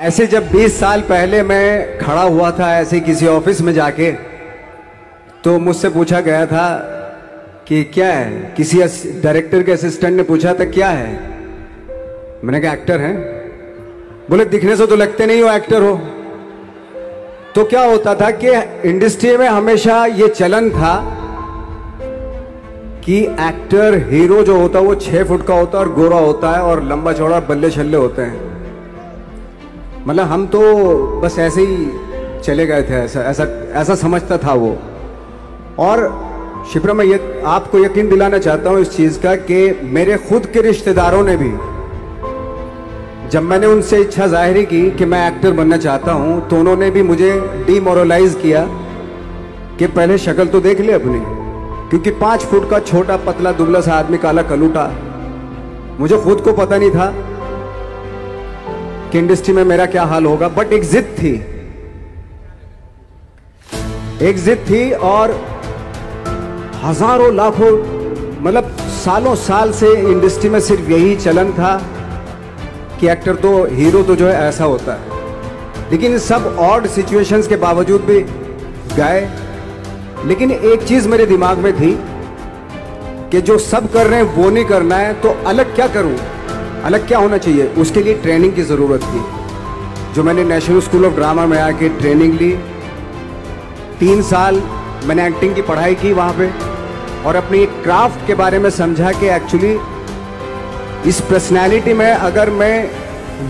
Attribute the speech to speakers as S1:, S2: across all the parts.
S1: ऐसे जब 20 साल पहले मैं खड़ा हुआ था ऐसे किसी ऑफिस में जाके, तो मुझसे पूछा गया था कि क्या है। किसी डायरेक्टर के असिस्टेंट ने पूछा था क्या है। मैंने कहा एक्टर हैं। बोले दिखने से तो लगते नहीं हो एक्टर हो। तो क्या होता था कि इंडस्ट्री में हमेशा ये चलन था कि एक्टर हीरो जो होता है वो 6 फुट का होता है और गोरा होता है और लंबा चौड़ा बल्ले छल्ले होते हैं। मतलब हम तो बस ऐसे ही चले गए थे, ऐसा समझता था वो। और शिप्रा, मैं आपको यकीन दिलाना चाहता हूं इस चीज का कि मेरे खुद के रिश्तेदारों ने भी, जब मैंने उनसे इच्छा जाहिर की कि मैं एक्टर बनना चाहता हूं, तो उन्होंने भी मुझे डीमोरलाइज किया कि पहले शक्ल तो देख ले अपनी, क्योंकि 5 फुट का छोटा पतला दुबला सा आदमी, काला कलूटा। मुझे खुद को पता नहीं था कि इंडस्ट्री में मेरा क्या हाल होगा, बट एक जिद थी और हजारों लाखों, मतलब सालों साल से इंडस्ट्री में सिर्फ यही चलन था कि एक्टर तो, हीरो तो जो है ऐसा होता है। लेकिन सब ऑड सिचुएशंस के बावजूद भी गए। लेकिन एक चीज मेरे दिमाग में थी कि जो सब कर रहे हैं वो नहीं करना है, तो अलग क्या करूं, अलग क्या होना चाहिए। उसके लिए ट्रेनिंग की जरूरत थी, जो मैंने नेशनल स्कूल ऑफ ड्रामा में आके ट्रेनिंग ली। 3 साल मैंने एक्टिंग की पढ़ाई की वहां पे, और अपनी एक क्राफ्ट के बारे में समझा कि एक्चुअली इस पर्सनैलिटी में अगर मैं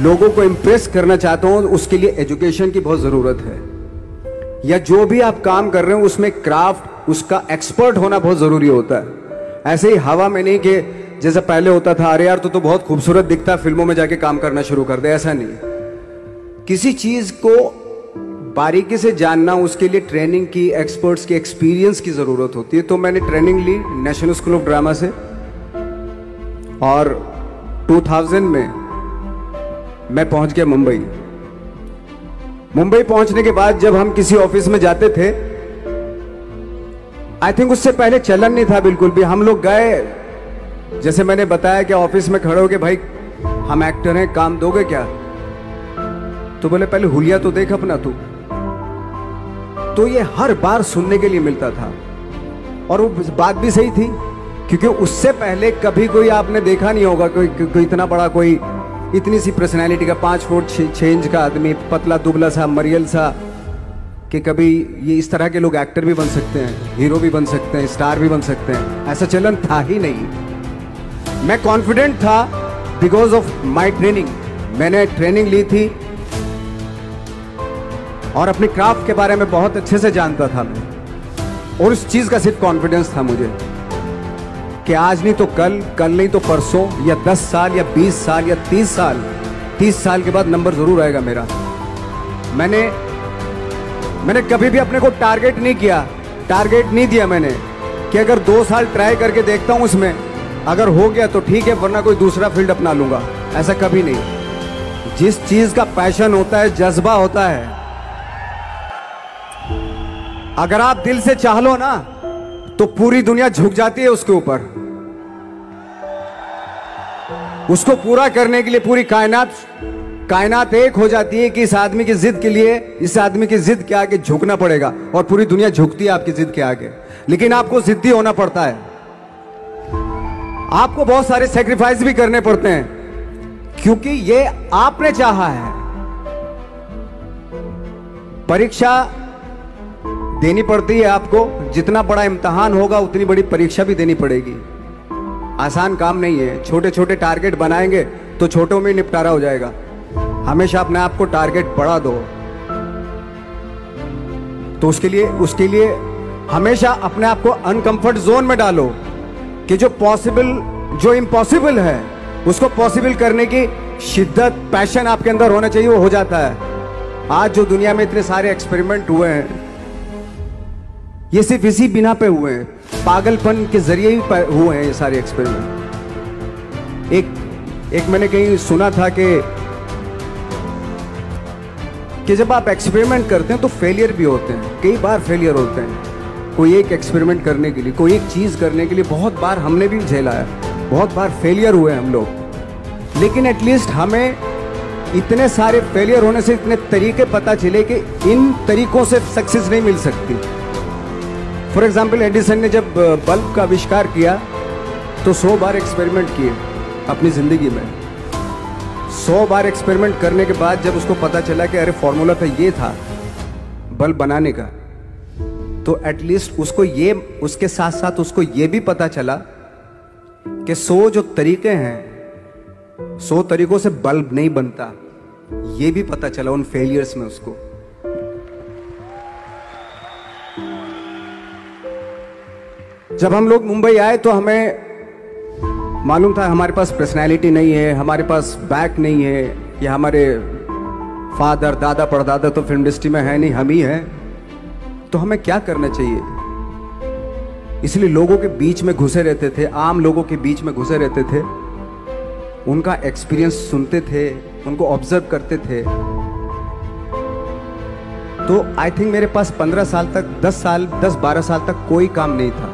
S1: लोगों को इम्प्रेस करना चाहता हूं, उसके लिए एजुकेशन की बहुत ज़रूरत है। या जो भी आप काम कर रहे हो उसमें क्राफ्ट, उसका एक्सपर्ट होना बहुत ज़रूरी होता है। ऐसे ही हवा में नहीं कि जैसे पहले होता था, अरे यार तो बहुत खूबसूरत दिखता है, फिल्मों में जाके काम करना शुरू कर दे, ऐसा नहीं। किसी चीज़ को बारीकी से जानना, उसके लिए ट्रेनिंग की, एक्सपर्ट्स की, एक्सपीरियंस की ज़रूरत होती है। तो मैंने ट्रेनिंग ली नेशनल स्कूल ऑफ ड्रामा से, और 2000 में मैं पहुंच गया मुंबई। मुंबई पहुंचने के बाद जब हम किसी ऑफिस में जाते थे, आई थिंक उससे पहले चलन नहीं था बिल्कुल भी। हम लोग गए, जैसे मैंने बताया कि ऑफिस में खड़े हो के, भाई हम एक्टर हैं, काम दोगे क्या? तो बोले पहले हुलिया तो देख अपना तू। तो ये हर बार सुनने के लिए मिलता था, और वो बात भी सही थी, क्योंकि उससे पहले कभी कोई आपने देखा नहीं होगा कोई इतना बड़ा, कोई इतनी सी पर्सनैलिटी का 5 फुट 6 इंच का आदमी, पतला दुबला सा मरियल सा, कि कभी ये इस तरह के लोग एक्टर भी बन सकते हैं, हीरो भी बन सकते हैं, स्टार भी बन सकते हैं। ऐसा चलन था ही नहीं। मैं कॉन्फिडेंट था बिकॉज ऑफ माई ट्रेनिंग। मैंने ट्रेनिंग ली थी और अपनी क्राफ्ट के बारे में बहुत अच्छे से जानता था मैं, और उस चीज का सिर्फ कॉन्फिडेंस था मुझे कि आज नहीं तो कल, कल नहीं तो परसों, या 10 साल या 20 साल या 30 साल के बाद नंबर जरूर आएगा मेरा। मैंने कभी भी अपने को टारगेट नहीं दिया मैंने कि अगर 2 साल ट्राई करके देखता हूं, उसमें अगर हो गया तो ठीक है, वरना कोई दूसरा फील्ड अपना लूंगा। ऐसा कभी नहीं। जिस चीज का पैशन होता है, जज्बा होता है, अगर आप दिल से चाह लो ना, तो पूरी दुनिया झुक जाती है उसके ऊपर। उसको पूरा करने के लिए पूरी कायनात एक हो जाती है कि इस आदमी की जिद के लिए, इस आदमी की जिद के आगे झुकना पड़ेगा, और पूरी दुनिया झुकती है आपकी जिद के आगे। लेकिन आपको जिद्दी होना पड़ता है, आपको बहुत सारे सेक्रीफाइस भी करने पड़ते हैं, क्योंकि ये आपने चाहा है। परीक्षा देनी पड़ती है आपको, जितना बड़ा इम्तिहान होगा उतनी बड़ी परीक्षा भी देनी पड़ेगी। आसान काम नहीं है। छोटे छोटे टारगेट बनाएंगे तो छोटों में निपटारा हो जाएगा। हमेशा अपने आप को टारगेट बढ़ा दो। तो उसके लिए हमेशा अपने आप को अनकंफर्ट जोन में डालो, कि जो इम्पॉसिबल है उसको पॉसिबल करने की शिद्दत, पैशन आपके अंदर होना चाहिए, वो हो जाता है। आज जो दुनिया में इतने सारे एक्सपेरिमेंट हुए हैं, ये सिर्फ इसी बिना पे हुए हैं, पागलपन के जरिए ही हुए हैं ये सारे एक्सपेरिमेंट। एक मैंने कहीं सुना था कि जब आप एक्सपेरिमेंट करते हैं तो फेलियर भी होते हैं, कई बार फेलियर होते हैं। कोई एक एक्सपेरिमेंट करने के लिए, कोई एक चीज करने के लिए बहुत बार हमने भी झेला है, बहुत बार फेलियर हुए हम लोग। लेकिन एटलीस्ट हमें इतने सारे फेलियर होने से इतने तरीके पता चले कि इन तरीकों से सक्सेस नहीं मिल सकती। फॉर एग्जाम्पल, एडिसन ने जब बल्ब का आविष्कार किया तो 100 बार एक्सपेरिमेंट किए अपनी जिंदगी में। 100 बार एक्सपेरिमेंट करने के बाद जब उसको पता चला कि अरे फॉर्मूला तो ये था बल्ब बनाने का, तो एटलीस्ट उसको ये, उसके साथ साथ उसको ये भी पता चला कि 100 जो तरीके हैं, 100 तरीकों से बल्ब नहीं बनता, ये भी पता चला उन फेलियर्स में उसको। जब हम लोग मुंबई आए तो हमें मालूम था हमारे पास पर्सनैलिटी नहीं है, हमारे पास बैक नहीं है, या हमारे फादर दादा परदादा तो फिल्म इंडस्ट्री में है नहीं, हम ही हैं, तो हमें क्या करना चाहिए। इसलिए लोगों के बीच में घुसे रहते थे, आम लोगों के बीच में घुसे रहते थे, उनका एक्सपीरियंस सुनते थे, उनको ऑब्जर्व करते थे। तो आई थिंक मेरे पास 15 साल तक, 10-12 साल तक कोई काम नहीं था।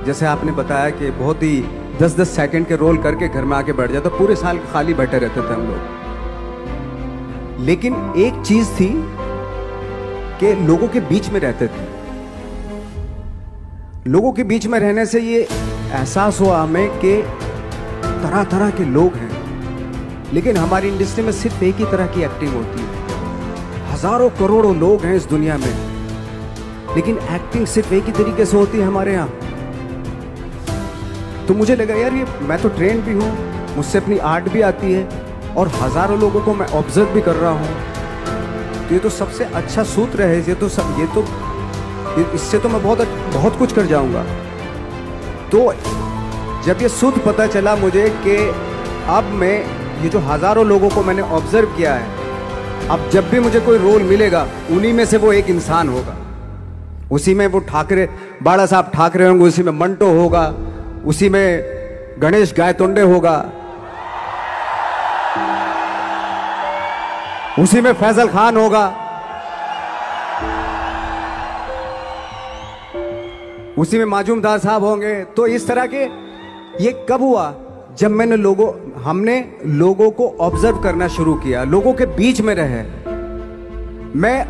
S1: जैसे आपने बताया कि बहुत ही 10-10 सेकंड के रोल करके घर में आके बैठ जाता, पूरे साल खाली बैठे रहते थे हम लोग। लेकिन एक चीज थी कि लोगों के बीच में रहते थे। लोगों के बीच में रहने से ये एहसास हुआ हमें कि तरह तरह के लोग हैं, लेकिन हमारी इंडस्ट्री में सिर्फ एक ही तरह की एक्टिंग होती है। हजारों करोड़ों लोग हैं इस दुनिया में, लेकिन एक्टिंग सिर्फ एक ही तरीके से होती है हमारे यहाँ। तो मुझे लगा यार, ये मैं तो ट्रेन भी हूँ, मुझसे अपनी आर्ट भी आती है, और हजारों लोगों को मैं ऑब्जर्व भी कर रहा हूँ। तो ये तो सबसे अच्छा सूत्र है, इससे तो मैं बहुत कुछ कर जाऊंगा। तो जब ये सूत्र पता चला मुझे कि अब मैं ये जो हजारों लोगों को मैंने ऑब्जर्व किया है, अब जब भी मुझे कोई रोल मिलेगा उन्हीं में से वो एक इंसान होगा। उसी में वो ठाकरे, बाड़ा साहब ठाकरे होंगे, उसी में मंटो होगा, उसी में गणेश गायतोंडे होगा, उसी में फैजल खान होगा, उसी में माजूमदार साहब होंगे। तो इस तरह के, ये कब हुआ? जब हमने लोगों को ऑब्जर्व करना शुरू किया, लोगों के बीच में रहे। मैं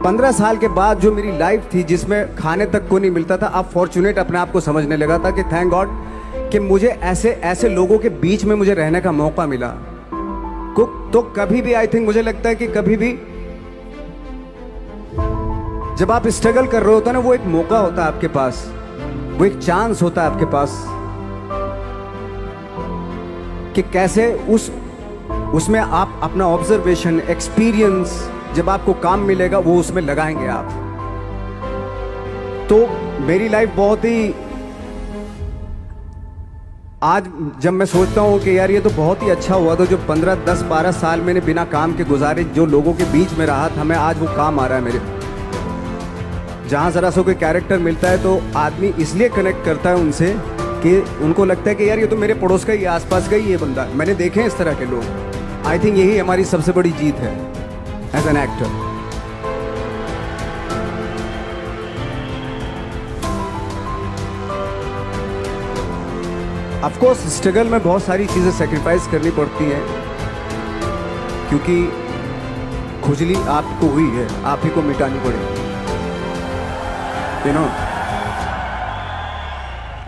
S1: 15 साल के बाद जो मेरी लाइफ थी, जिसमें खाने तक को नहीं मिलता था, अब फॉर्चुनेट अपने आप को समझने लगा था कि थैंक गॉड कि मुझे ऐसे लोगों के बीच में मुझे रहने का मौका मिला। तो कभी भी, आई थिंक मुझे लगता है कि कभी भी जब आप स्ट्रगल कर रहे होते हैं ना, वो एक मौका होता है आपके पास, वो एक चांस होता है आपके पास कि कैसे उसमें आप अपना ऑब्जर्वेशन, एक्सपीरियंस, जब आपको काम मिलेगा वो उसमें लगाएंगे आप। तो मेरी लाइफ बहुत ही, आज जब मैं सोचता हूँ कि यार ये तो बहुत ही अच्छा हुआ था, जो 15, 10, 12 साल मैंने बिना काम के गुजारे, जो लोगों के बीच में रहा था मैं, आज वो काम आ रहा है मेरे। जहाँ जरा सा कोई कैरेक्टर मिलता है तो आदमी इसलिए कनेक्ट करता है उनसे कि उनको लगता है कि यार ये तो मेरे पड़ोस का ही, आसपास का ही ये बंदा, मैंने देखे हैं इस तरह के लोग। आई थिंक यही हमारी सबसे बड़ी जीत है as an actor. Of course struggle में बहुत सारी चीजें सेक्रीफाइस करनी पड़ती हैं, क्योंकि खुजली आपको हुई है, आप ही को मिटानी पड़ेगी।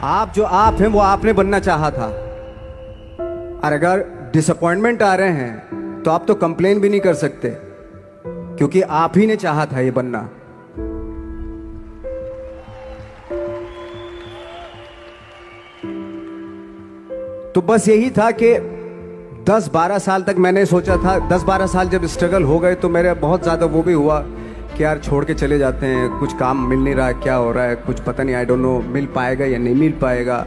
S1: आप जो आप हैं वो आपने बनना चाहा था, और अगर डिसअपॉइंटमेंट आ रहे हैं तो आप तो कंप्लेन भी नहीं कर सकते, क्योंकि आप ही ने चाहा था ये बनना। तो बस यही था कि 10-12 साल तक मैंने सोचा था, 10-12 साल जब स्ट्रगल हो गए तो मेरे बहुत ज़्यादा वो भी हुआ कि यार छोड़ के चले जाते हैं, कुछ काम मिल नहीं रहा है, क्या हो रहा है कुछ पता नहीं, आई डोंट नो मिल पाएगा या नहीं मिल पाएगा।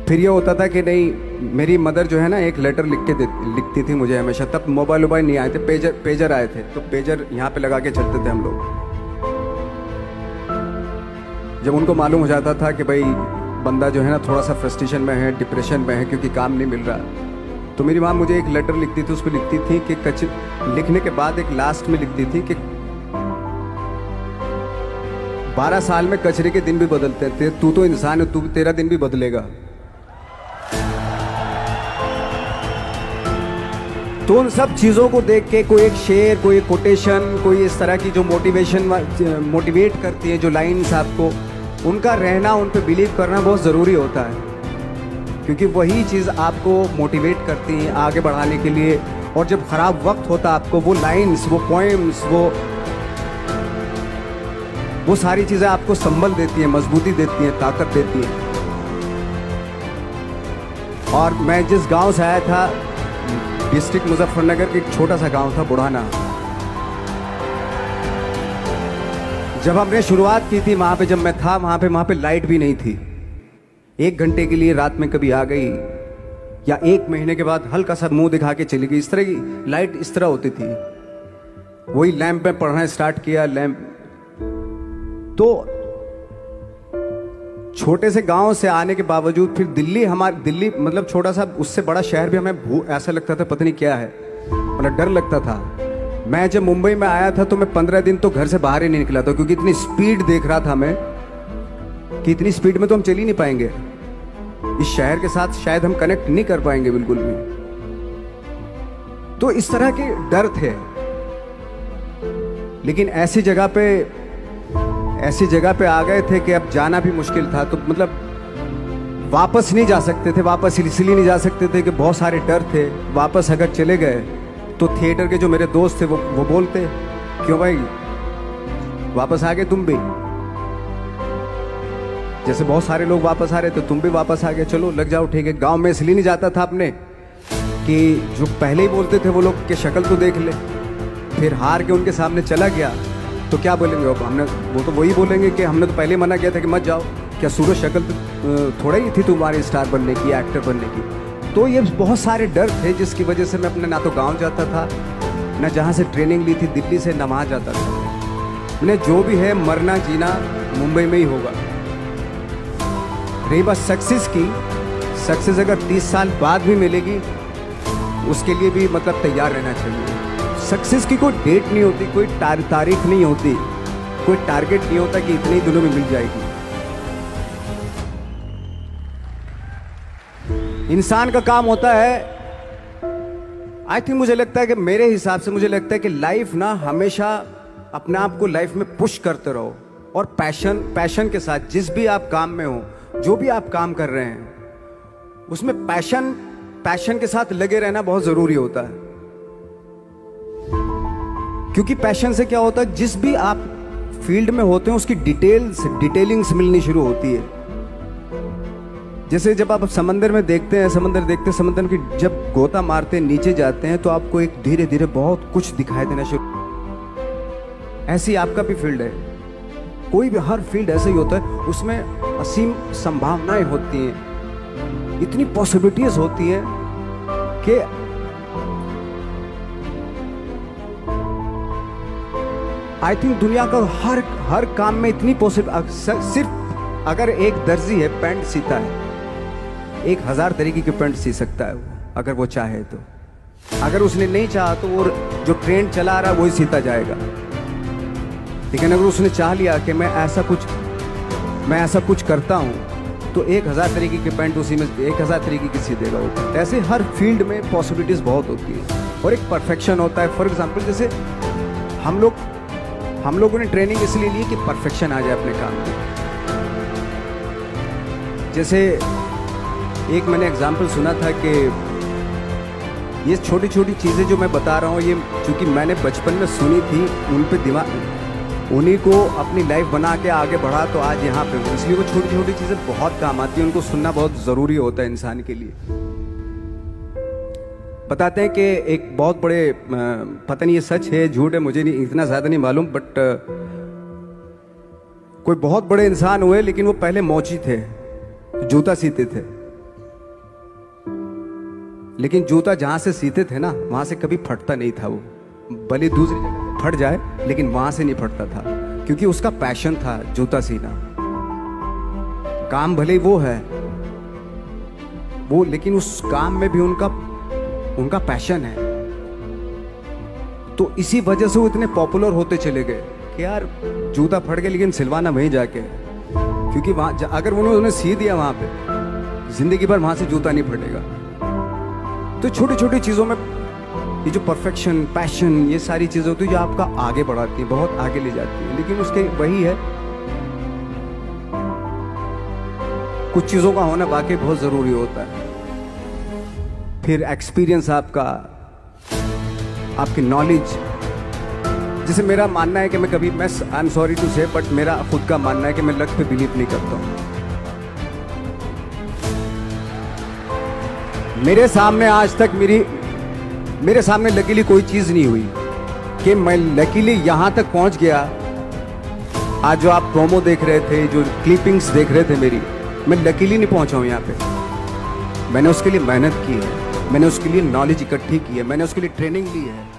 S1: फिर ये होता था कि नहीं, मेरी मदर जो है ना एक लेटर लिखती थी मुझे हमेशा। तब मोबाइल नहीं आए थे, पेजर आए थे, तो पेजर यहाँ पे लगा के चलते थे हम लोग। जब उनको मालूम हो जाता था कि भाई बंदा जो है ना थोड़ा सा फ्रस्ट्रेशन में है, डिप्रेशन में है, क्योंकि काम नहीं मिल रहा, तो मेरी माँ मुझे एक लेटर लिखती थी। उसको लिखती थी कि लिखने के बाद एक लास्ट में लिखती थी कि 12 साल में कचरे के दिन भी बदलते थे, तू तो इंसान है, तेरा दिन भी बदलेगा। तो उन सब चीज़ों को देख के कोई एक शेर, कोई एक कोटेशन, कोई इस तरह की जो मोटिवेट करती है जो लाइंस आपको, उनका रहना, उन पे बिलीव करना बहुत ज़रूरी होता है, क्योंकि वही चीज़ आपको मोटिवेट करती है आगे बढ़ाने के लिए। और जब ख़राब वक्त होता है आपको वो लाइंस, वो पोएम्स, वो सारी चीज़ें आपको संबल देती हैं, मजबूती देती हैं, ताकत देती हैं। और मैं जिस गांव से आया था, डिस्ट्रिक्ट मुजफ्फरनगर के एक छोटा सा गांव था बुढ़ाना, जब हमने शुरुआत की थी वहाँ पे, जब मैं था वहाँ पे लाइट भी नहीं थी। 1 घंटे के लिए रात में कभी आ गई, या 1 महीने के बाद हल्का सा मुंह दिखा के चली गई। इस तरह की लाइट इस तरह होती थी। वही लैंप में पढ़ना स्टार्ट किया, लैंप। तो छोटे से गांव से आने के बावजूद फिर दिल्ली मतलब छोटा सा, उससे बड़ा शहर भी हमें ऐसा लगता था पता नहीं क्या है, मतलब डर लगता था। मैं जब मुंबई में आया था तो मैं 15 दिन तो घर से बाहर ही नहीं निकला था, क्योंकि इतनी स्पीड देख रहा था मैं कि इतनी स्पीड में तो हम चल ही नहीं पाएंगे, इस शहर के साथ शायद हम कनेक्ट नहीं कर पाएंगे बिल्कुल भी। तो इस तरह के डर थे। लेकिन ऐसी जगह पे आ गए थे कि अब जाना भी मुश्किल था। तो मतलब वापस नहीं जा सकते थे, वापस इसलिए नहीं जा सकते थे कि बहुत सारे डर थे। वापस अगर चले गए तो थिएटर के जो मेरे दोस्त थे वो बोलते, क्यों भाई वापस आ गए तुम भी, जैसे बहुत सारे लोग वापस आ रहे थे तुम भी वापस आ गए, चलो लग जाओ ठीक है। गांव में इसलिए नहीं जाता था अपने कि जो पहले ही बोलते थे वो लोग के शक्ल तो देख ले, फिर हार के उनके सामने चला गया तो क्या बोलेंगे वो तो वही बोलेंगे कि हमने तो पहले ही मना किया था कि मत जाओ, क्या सूरज शक्ल तो थोड़ा ही थी तुम्हारी स्टार बनने की, एक्टर बनने की। तो ये बहुत सारे डर थे जिसकी वजह से मैं अपने ना तो गांव जाता था, ना जहाँ से ट्रेनिंग ली थी दिल्ली से, ना वहाँ जाता था। मैंने जो भी है मरना जीना मुंबई में ही होगा। रही बात सक्सेस की, सक्सेस अगर 30 साल बाद भी मिलेगी उसके लिए भी मतलब तैयार रहना चाहिए। सक्सेस की कोई डेट नहीं होती, कोई तारीख नहीं होती, कोई टारगेट नहीं होता कि इतने ही दिनों में मिल जाएगी। इंसान का काम होता है, आई थिंक मुझे लगता है कि मेरे हिसाब से मुझे लगता है कि लाइफ ना हमेशा अपने आप को लाइफ में पुश करते रहो, और पैशन के साथ जिस भी आप काम में हो, जो भी आप काम कर रहे हैं उसमें पैशन के साथ लगे रहना बहुत जरूरी होता है। क्योंकि पैशन से क्या होता है, जिस भी आप फील्ड में होते हैं उसकी डिटेलिंग्स मिलनी शुरू होती है। जैसे जब आप समंदर में देखते हैं, समंदर की जब गोता मारते हैं, नीचे जाते हैं तो आपको एक धीरे धीरे बहुत कुछ दिखाई देना शुरू। ऐसी आपका भी फील्ड है, कोई भी हर फील्ड ऐसा ही होता है, उसमें असीम संभावनाएं होती हैं, इतनी पॉसिबिलिटीज होती हैं कि आई थिंक दुनिया का हर काम में इतनी सिर्फ अगर एक दर्जी है पैंट सीता है, 1000 तरीके की पैंट सी सकता है वो, अगर वो चाहे तो। अगर उसने नहीं चाहा तो वो जो ट्रेंड चला रहा है वही सीता जाएगा। लेकिन अगर उसने चाह लिया कि मैं ऐसा कुछ करता हूँ तो 1000 तरीके की पैंट उसी में 1000 तरीके की सी देगा वो। ऐसे हर फील्ड में पॉसिबिलिटीज बहुत होती है और एक परफेक्शन होता है। फॉर एग्जाम्पल जैसे हम लोगों ने ट्रेनिंग इसलिए ली कि परफेक्शन आ जाए अपने काम में। जैसे एक मैंने एग्जाम्पल सुना था कि ये छोटी छोटी चीज़ें जो मैं बता रहा हूँ, ये चूँकि मैंने बचपन में सुनी थी, उन पे दिमाग, उन्हीं को अपनी लाइफ बना के आगे बढ़ा तो आज यहाँ पे हूँ। इसलिए वो छोटी छोटी चीज़ें बहुत काम आती हैं, उनको सुनना बहुत ज़रूरी होता है इंसान के लिए। बताते हैं कि एक बहुत बड़े, पता नहीं ये सच है झूठ है, मुझे नहीं इतना ज़्यादा नहीं मालूम, बट कोई बहुत बड़े इंसान हुए, लेकिन वो पहले मोची थे, जूता सीते थे। लेकिन जूता जहाँ से सीते थे ना, वहाँ से कभी फटता नहीं था वो, भले दूसरी जगह फट जाए लेकिन वहाँ से नहीं फटता था, क्योंकि उसका पैशन था जूता सीना। काम भले वो है वो, लेकिन उस काम में भी उनका पैशन है। तो इसी वजह से वो इतने पॉपुलर होते चले गए कि यार जूता फट गया लेकिन सिलवाना वहीं जाके, क्योंकि वहाँ अगर उन्होंने सी दिया वहाँ पे, जिंदगी भर वहाँ से जूता नहीं फटेगा। तो छोटी छोटी चीज़ों में ये जो परफेक्शन, पैशन, ये सारी चीज़ें होती है जो आपका आगे बढ़ाती हैं, बहुत आगे ले जाती हैं। लेकिन उसके वही है, कुछ चीज़ों का होना वाकई बहुत ज़रूरी होता है। फिर एक्सपीरियंस आपका, आपकी नॉलेज। जैसे मेरा मानना है कि मैं कभी, मैं आई एम सॉरी टू से, बट मेरा खुद का मानना है कि मैं लक पे बिलीव नहीं करता हूँ। मेरे सामने आज तक मेरे सामने लकीली कोई चीज़ नहीं हुई कि मैं लकीली यहाँ तक पहुँच गया। आज जो आप प्रोमो देख रहे थे, जो क्लिपिंग्स देख रहे थे मेरी, मैं लकीली नहीं पहुँचा हूँ यहाँ पे। मैंने उसके लिए मेहनत की है, मैंने उसके लिए नॉलेज इकट्ठी की है, मैंने उसके लिए ट्रेनिंग ली है।